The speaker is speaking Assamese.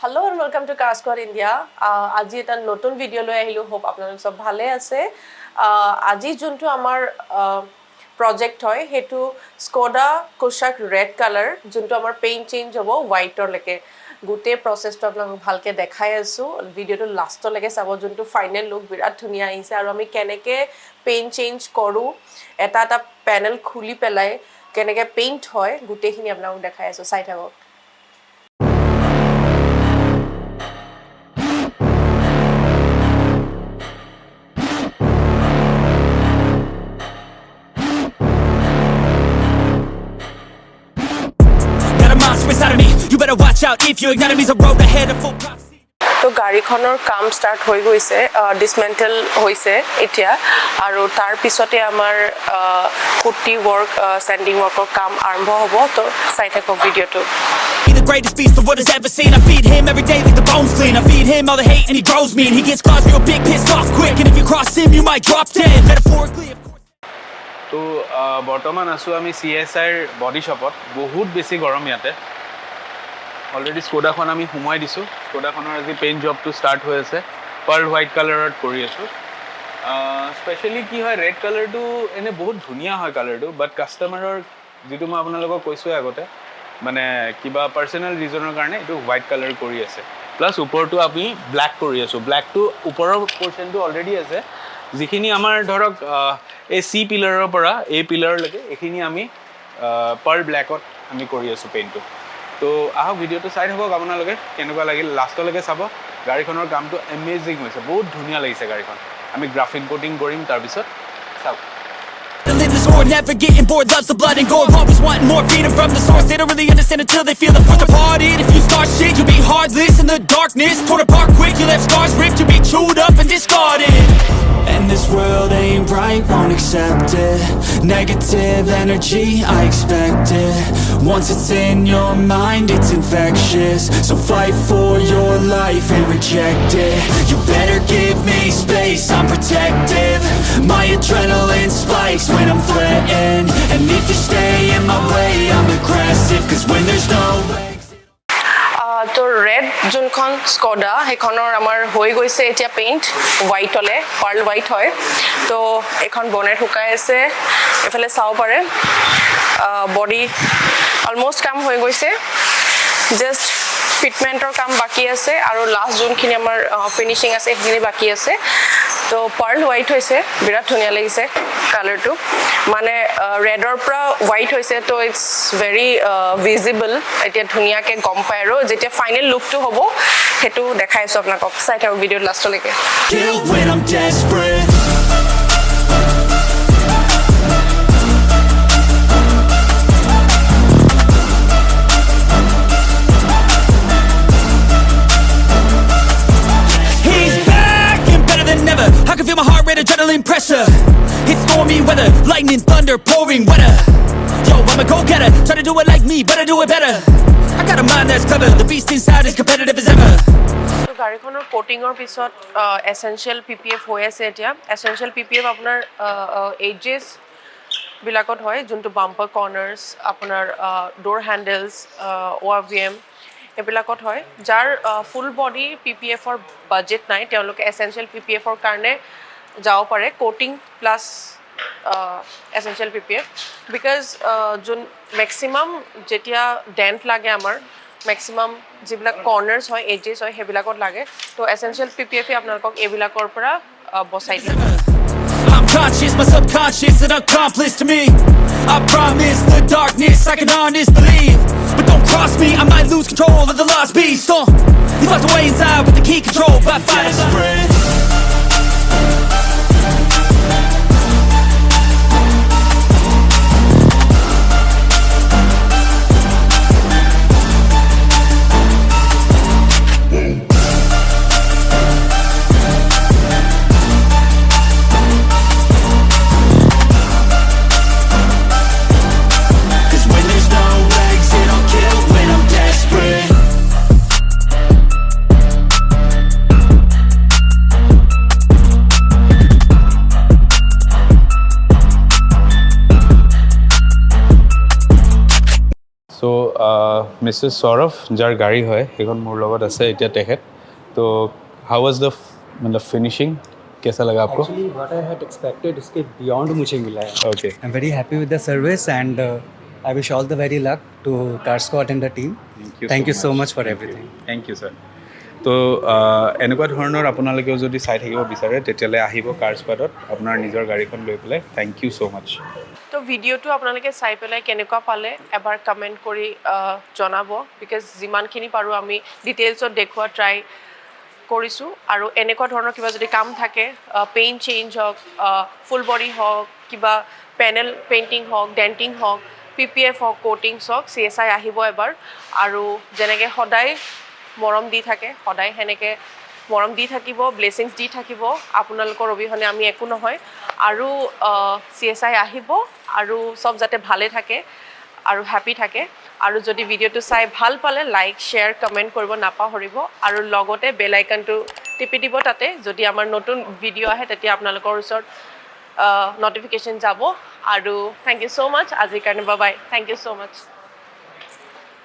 Hello and welcome to KUSHAQ India. আজি এটা নতুন ভিডিও লৈ আহিলো হোপ আপোনালোক সব ভালে আছে আজি যোনটো আমাৰ project হয় হেতু Skoda KUSHAQ red color যোনটো আমাৰ পেইন্ট চেঞ্জ হ'ব হোয়াইটৰ লৈকে গুটে প্ৰসেসটো আপোনালোক ভালকে দেখাই আছো ভিডিওটো লাষ্টৰ লৈকে চাব যোনটো ফাইনাল লুক বিৰাট ধুনিয়া আহিছে আৰু আমি কেনেকে পেইন্ট চেঞ্জ কৰো এটা এটা প্যানেল খুলি পেলাই কেনেকে পেইন্ট হয় গুটেখিনি আপোনালোক দেখাই আছো চাই থাকক You better watch out if your enemy's a road ahead of full prophecy. তো গাড়ীখনৰ কাম স্টাৰ্ট হৈ গৈছে ডিসমেন্টল হৈছে এতিয়া আৰু তাৰ পিছতে আমাৰ পুটি ওয়াৰ্ক স্যান্ডিং ওয়াৰ্কৰ কাম আৰম্ভ হ'ব তো চাই থাকক ভিডিওটো He's the greatest beast the world has ever seen. I feed him every day like the bones clean. I feed him all the hate and he grows me. And he gets claws real big, pissed off quick. And if you cross him, you might drop dead. Metaphorically, of course. তো বৰ্তমান আছো আমি CSI বডি শপত বহুত বেছি গৰম ইয়াতে অলৰেডি স্কোডাখন আমি হুমাই দিছো স্কোডাখনৰ আজি পেইন্ট জবটো ষ্টাৰ্ট হৈ আছে পাৰ্ল হোৱাইট কালাৰত কৰি আছো স্পেশালি কি হয় ৰেড কালাৰটো এনে বহুত ধুনিয়া হয় কালাৰটো বাট কাস্টমাৰৰ যেটো মই আপোনালোকক কৈছো আগতে মানে কিবা পাৰ্সোনাল ৰিজনৰ কাৰণে এটো হোৱাইট কালাৰ কৰি আছে প্লাস ওপৰটো আমি ব্ল্যাক কৰি আছো ব্ল্যাকটো ওপৰৰ পোৰশনটো অলৰেডি আছে যিখিনি আমাৰ ধৰক এই সি পিলাৰৰ পৰা এ পিলাৰ লৈকে এখিনি আমি পাৰ্ল ব্ল্যাকত আমি কৰি আছো পেইন্টটো তো আহক ভিডিওটো চাই থাকক আপোনালোকে কেনেকুৱা লাগিল লাষ্টলৈকে চাব গাড়ীখনৰ কামটো এমেজিং হৈছে বহুত ধুনিয়া লাগিছে গাড়ীখন আমি গ্ৰাফিন কোটিং কৰিম তাৰ পিছত চাওক Live the sword, never getting bored, loves the blood and gore. Always wanting more freedom from the source. They don't really understand until they feel it. Pushed apart it. If you start shit, you'll be heartless in the darkness. Torn apart quick, you left scars ripped. You'll be chewed up and discarded. And this world ain't right, won't accept it. Negative energy, I expect it. Once it's in your mind, it's infectious. So fight for your life and reject it. You better give me space, I'm protective. My adrenaline spikes when I'm threatened. And if you stay in my way, I'm aggressive. Cause when there's no তো রেড যোনখন স্কোডা হেখনৰ আমাৰ হৈ গৈছে এতিয়া পেইন্ট হোয়াইটলে পাৰ্ল হোয়াইট হয় তো এখন বনেট হুকাই আছে এফালে চাও পাৰে বডি অলমোস্ট কাম হৈ গৈছে জাস্ট ফিটমেন্টৰ কাম বাকি আছে আৰু লাষ্ট যোনখিনি আমাৰ ফিনিশিং আছে সেইখিনি বাকি আছে তো পাৰ্ল হোয়াইট হৈছে বিৰাট ধুনিয়া লাগিছে কালাৰটো মানে ৰেডৰ পৰা হোয়াইট হৈছে তো ইটস ভেৰি ভিজিবল এতিয়া ধুনিয়াকে গম পায় আৰু যেতিয়া ফাইনাল লুকটো হ'ব হেতু দেখাইছো আপোনাক চাই থাকক video লাষ্টলৈকে I can feel my heart rate, adrenaline pressure. It's stormy weather, lightning, thunder, pouring weather. Yo, I'm a go-getter, try to do it like me, but I do it better. I got a mind that's clever, the beast inside is competitive as ever. তো গাড়ীখনৰ কোটিংৰ পিছত এসেনশিয়াল PPF হৈ আছে এতিয়া এসেনশিয়াল PPF আপোনাৰ এজেস বিলাকত হয় যোনটো বাম্পাৰ কৰ্নাৰ্স আপোনাৰ ডোৰ হ্যান্ডেলস OVM এবিলাকত হয় যাৰ ফুল বডি PPF ৰ বাজেট নাই তেওঁলোকে এসেনশিয়াল PPF ৰ কাৰণে যাব পাৰে কোটিং প্লাস এসেনশিয়াল PPF বিকজ যোন ম্যাক্সিমাম যেতিয়া ডেন্ট লাগে আমাৰ ম্যাক্সিমাম যিবিলাক কৰ্নাৰ্স হয় এজেস হয় হেবিলাকত লাগে তো এসেনশিয়াল PPF আপোনালোকক এবিলাকৰ পৰা বচাই দিয়ে I'm conscious, my subconscious an accomplice to me. I promise the darkness I can honest believe. But don't cross me, I might lose control of the lost beast. He's locked away inside with the key control by fire. Mrs Sourav যাৰ গাড়ী হয় সেইখন মোৰ লগত আছে এতিয়া তেখেত তো হাউ वाज द मतलब फिनिशिंग कैसा लगा आपको Actually, what I had expected उसके beyond मुझे मिला है. Okay. I'm very happy with the service and I wish all the very luck to KUSHAQ and the team. Thank you so much for everything. Thank you, sir. তো এনেকুৱা ধৰণৰ আপোনালোকেও যদি চাই থাকিব বিচাৰে তেতিয়াহ'লে আহিব কাৰ্ছপাদত আপোনাৰ নিজৰ গাড়ীখন লৈ পেলাই থেংক ইউ ছ' মাছ তো ভিডিঅ'টো আপোনালোকে চাই পেলাই কেনেকুৱা পালে এবাৰ কমেণ্ট কৰি জনাব বিকজ যিমানখিনি পাৰোঁ আমি ডিটেইলছত দেখুওৱা ট্ৰাই কৰিছোঁ আৰু এনেকুৱা ধৰণৰ কিবা যদি কাম থাকে পেইণ্ট চেঞ্জ হওক ফুল বডি হওক কিবা পেনেল পেইণ্টিং হওক ডেণ্টিং হওক PPF হওক কোটিংছ হওক CSI আহিব এবাৰ আৰু যেনেকৈ সদায় মৰম দি থাকে সদায় সেনেকৈ মৰম দি থাকিব ব্লেছিংছ দি থাকিব আপোনালোকৰ অবিহনে আমি একো নহয় আৰু CSI আহিব আৰু চব যাতে ভালে থাকে আৰু হেপী থাকে আৰু যদি ভিডিঅ'টো চাই ভাল পালে লাইক শ্বেয়াৰ কমেণ্ট কৰিব নাপাহৰিব আৰু লগতে বেল আইকনটো টিপি দিব তাতে যদি আমাৰ নতুন ভিডিঅ' আহে তেতিয়া আপোনালোকৰ ওচৰত নটিফিকেশ্যন যাব আৰু থেংক ইউ ছ' মাছ আজিৰ কাৰণে bye bye thank you so' much